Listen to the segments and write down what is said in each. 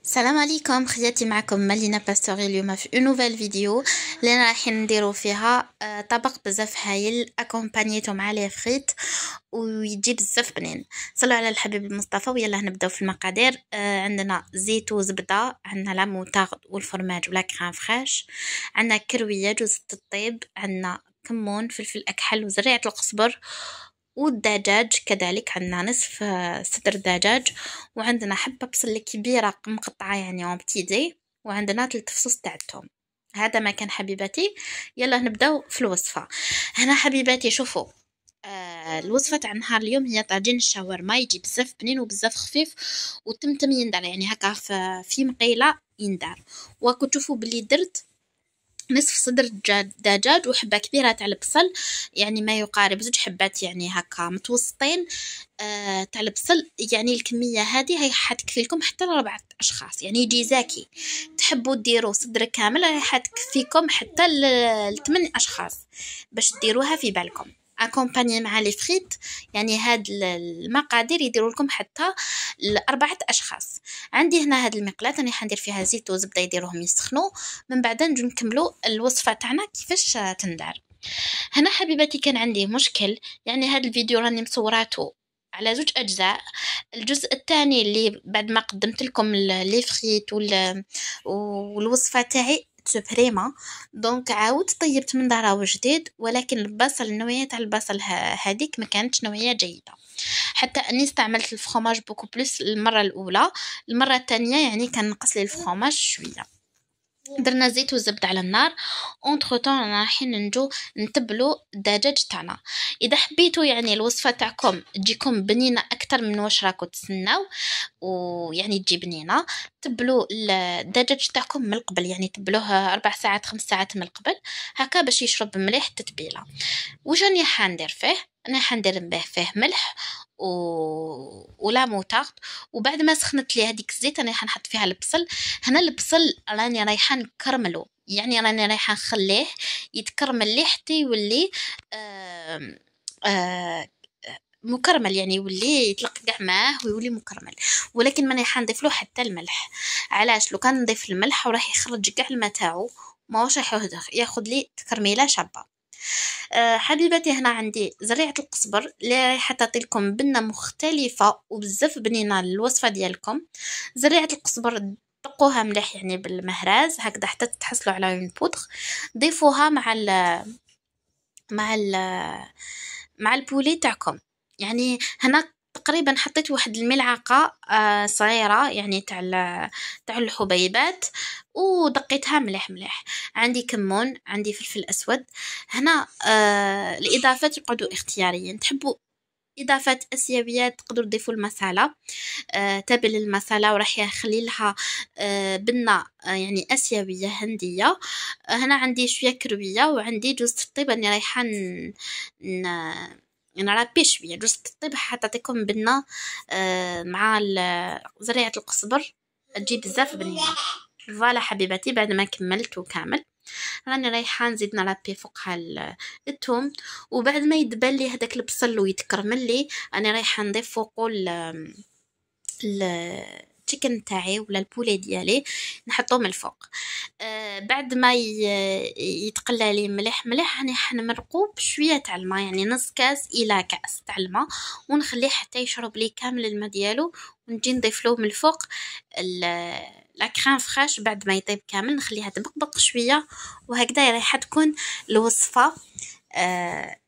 السلام عليكم خياتي، معكم مالينا باستوري. اليوم في نوفيل فيديو اللي رايحين نديرو فيها طبق بزاف هايل اكومبانيتو مع لي فريت ويجي بزاف بنين. صلوا على الحبيب المصطفى ويلا نبداو في المقادير. عندنا زيت وزبده، عندنا لا موتارد والفرماج ولا كريم فريش، عندنا كرويه، جوز الطيب، عندنا كمون، فلفل اكحل وزريعه القزبر، والدجاج كذلك عندنا نصف صدر دجاج، وعندنا حبة بصل كبيرة مقطعة يعني اون بتي دي، وعندنا 3 فصوص تاع الثوم. هذا ما كان حبيباتي. يلا نبداو في الوصفة. هنا حبيباتي شوفوا، الوصفة تاع نهار اليوم هي طاجين الشاورما، يجي بزاف بنين وبزاف خفيف وتمتم يندار، يعني هكا في مقيلة يندار. وكنتو تشوفوا بلي درت نصف صدر دجاج وحبة كبيرة تاع البصل، يعني ما يقارب 2 حبات يعني هكا متوسطين تاع البصل. يعني الكمية هذه هي حتكفي لكم حتى ل4 أشخاص، يعني يجي زاكي. تحبوا ديروا صدر كامل هي حتكفيكم حتى ل8 أشخاص باش ديروها في بالكم اكومباني مع لي فريت. يعني هاد المقادير يديروا لكم حتى ل4 اشخاص. عندي هنا هاد المقلاة راني حندير فيها زيت وزبده يديروهم يسخنوا، من بعد نجو نكملوا الوصفه تاعنا كيفاش تندار. هنا حبيباتي كان عندي مشكل، يعني هاد الفيديو راني مصوراته على 2 اجزاء. الجزء الثاني اللي بعد ما قدمت لكم لي فريت والوصفه تاعي سوبريما، دونك عاودت طيبت من دارها جديد، ولكن البصل، النوعيه تاع البصل هذيك ما كانتش نوعيه جيده، حتى اني استعملت الفرomاج بوكو بلس المره الاولى. المره الثانيه يعني كان نقص لي الفرomاج شويه. درنا زيت وزبده على النار. اونتر طون رايحين نجو نتبلو الدجاج تاعنا. اذا حبيتوا يعني الوصفه تاعكم تجيكم بنينه اكثر من واش راكم تسناو، ويعني تجي بنينه، تبلوا الدجاج تاعكم من قبل، يعني تبلوه 4 ساعات 5 ساعات من قبل هكا باش يشرب مليح التتبيله. واش راني حندير فيه؟ انا حندير به فيه ملح ولا موتارد. وبعد ما سخنت لي هذيك الزيت انا حنحط فيها البصل. هنا البصل راني رايحه نكرملو، يعني راني رايحه نخليه يتكرمل لي حتى يولي آه آه مكرمل، يعني يولي يطلق كاع معاه ويولي مكرمل. ولكن ماني حنضيف له حتى الملح. علاش؟ لو كان نضيف الملح وراح يخرج كاع الماء تاعو، ما واش راح ياخذ لي تكرميله شابه. حبيباتي هنا عندي زريعه القزبر اللي رايحه تعطي لكم بنه مختلفه وبزاف بنينه للوصفه ديالكم. زريعه القزبر دقوها مليح يعني بالمهراز هكذا حتى تحصلوا على اون بودر. ضيفوها مع ال مع البولي تاعكم. يعني هنا تقريبا حطيت واحد الملعقه صغيره يعني تاع الحبيبات، ودقيتها مليح مليح. عندي كمون، عندي فلفل اسود. هنا الاضافات يقعدوا اختياريين، تحبوا اضافات اسيويه تقدروا تضيفوا المساله، تابل المساله وراح يخلي لها بنه يعني اسيويه هنديه. هنا عندي شويه كرويه وعندي جوز الطيب راني رايحه نربي شويه جوز الطيب حتى تعطيكم بنه مع زريعه القزبر تجي بزاف بنينه. فوالا حبيباتي، بعد ما كملت وكامل راني رايحه نزيد نربي فوقها الثوم. وبعد ما يدبل لي هذاك البصل ويتكرمل لي انا رايحه نضيف فوقه التشيكن تاعي ولا البولي ديالي، نحطوه من الفوق. بعد ما يتقلى لي مليح مليح راني حنمرقو بشويه تاع الماء، يعني نص كاس الى كاس تاع الماء، ونخليه حتى يشرب لي كامل الماء ديالو. ونجي نضيف له من الفوق لا كريم فريش. بعد ما يطيب كامل نخليها تبقبق شويه، وهكذا راح تكون الوصفه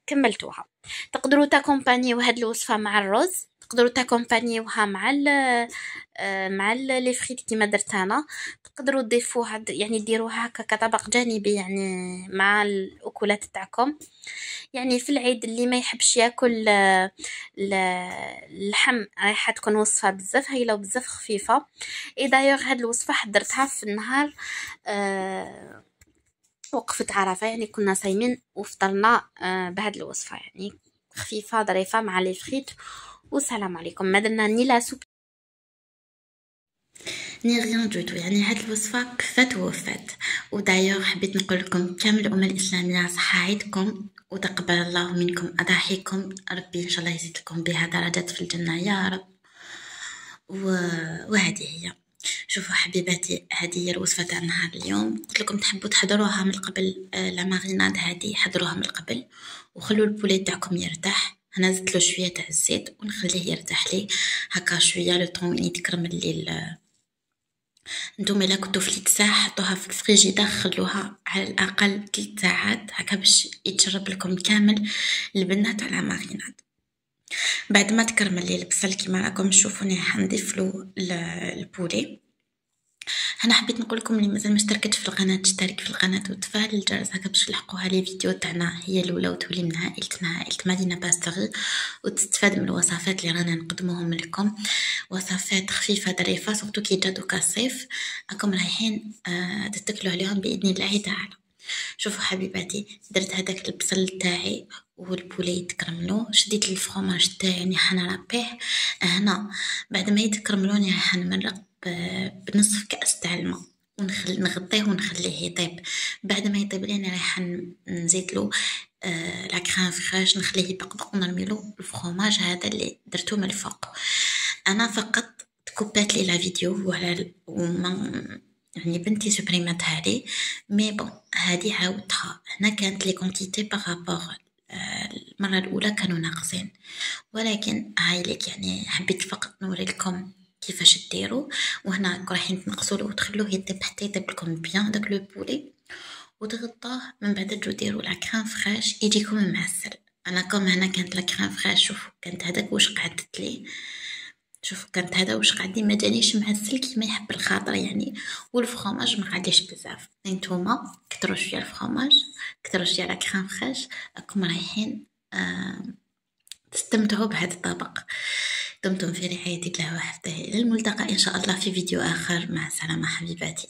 كملتوها. تقدروا تاكومبانيو هاد الوصفه مع الرز، تقدروا تاكومبانيوها مع لي فريت كيما درت انا. تقدروا تضيفوها يعني ديروها هكا كطبق جانبي يعني مع الاكلات تاعكم. يعني في العيد اللي ما يحبش ياكل اللحم رايحه تكون وصفه بزاف هايله وبزاف خفيفه. دايوغ هاد الوصفه حضرتها في النهار وقفة عرفة، يعني كنا صايمين وفطرنا بهاد الوصفة، يعني خفيفة ظريفة مع لي فريت. والسلام عليكم. ما درنا ني لا سوب ني غيان دوتو، يعني هاد الوصفة كفات ووفات. ودايوغ حبيت نقول لكم كامل الأمة الإسلامية صحة عيدكم وتقبل الله منكم أضاحيكم. ربي إن شاء الله يزيد لكم بها درجات في الجنة يا رب. وهذه هي شوفوا حبيباتي، هذه هي الوصفة تاع نهار اليوم. قلت لكم تحبوا تحضروها من قبل، لا ماريناد هذه حضروها من قبل وخلوا البولي تاعكم يرتاح. انا زدت له شويه تاع الزيت ونخليه يرتاح لي هكا شويه لو طون وين يتكرمل لي. نتوما الا كنتو في ساعه حطوها في الفريجيدار، خلوها على الاقل 3 ساعات هكا باش يتشرب لكم كامل البنه تاع لا ماريناد. بعد ما تكرمل لي البصل كيما راكم تشوفوني راح نضيف له البولي. انا حبيت نقول لكم اللي مازال ما اشتركتش في القناه تشترك في القناه وتفعل الجرس هكا باش تلحقوها لي فيديو تاعنا هي الاولى وتولي من عائله مدينه باستغل وتستفاد من الوصفات اللي رانا نقدموهم لكم. وصفات خفيفه ظريفه سورتو كي جا دوكا الصيف راكم رايحين تتكلوا عليهم باذن الله تعالى. شوفوا حبيباتي، درت هذاك البصل تاعي والبولي يتكرملو، شديت الفرomاج تاعي راني حنربيه هنا. بعد ما يتكرملوني راح نمرق بنصف كأس تاع الماء نغطيه ونخليه يطيب. بعد ما يطيب لينا راح نزيد له لا كريم فريش، نخليه يبقبق ونرميلو الفرomاج هذا اللي درتو من الفوق. انا فقط تكوبات لي لا فيديو وعلى يعني بنتي سبريماتها لي، مي بون هذه عاودتها. هنا كانت لي كونتيتي بارابور المره الاولى كانوا ناقصين، ولكن هاي لك يعني حبيت فقط نوري لكم كيفاش ديروا. وهنا رايحين تنقصوا وتخلوه يطيب حتى يطيب لكم بيان داك لو بولي وتغطاه. من بعد تجو ديروا لا كريم فريش يجيكم معسل. انا كوم هنا كانت لا كريم فريش، شوفوا كانت هذاك واش قعدت لي، شوفوا كانت هذا واش قاعدين ما جانيش معسل كيما يحب الخاطر يعني. والفرomاج ما قعدش بزاف. نتوما كثروا شويه الفرomاج، كثروا شويه لا كريم فريش، راكم رايحين تستمتعوا بهذا الطبق. دمتم في رعاية الله وحفظه، إلى الملتقى إن شاء الله في فيديو آخر. مع السلامة حبيباتي.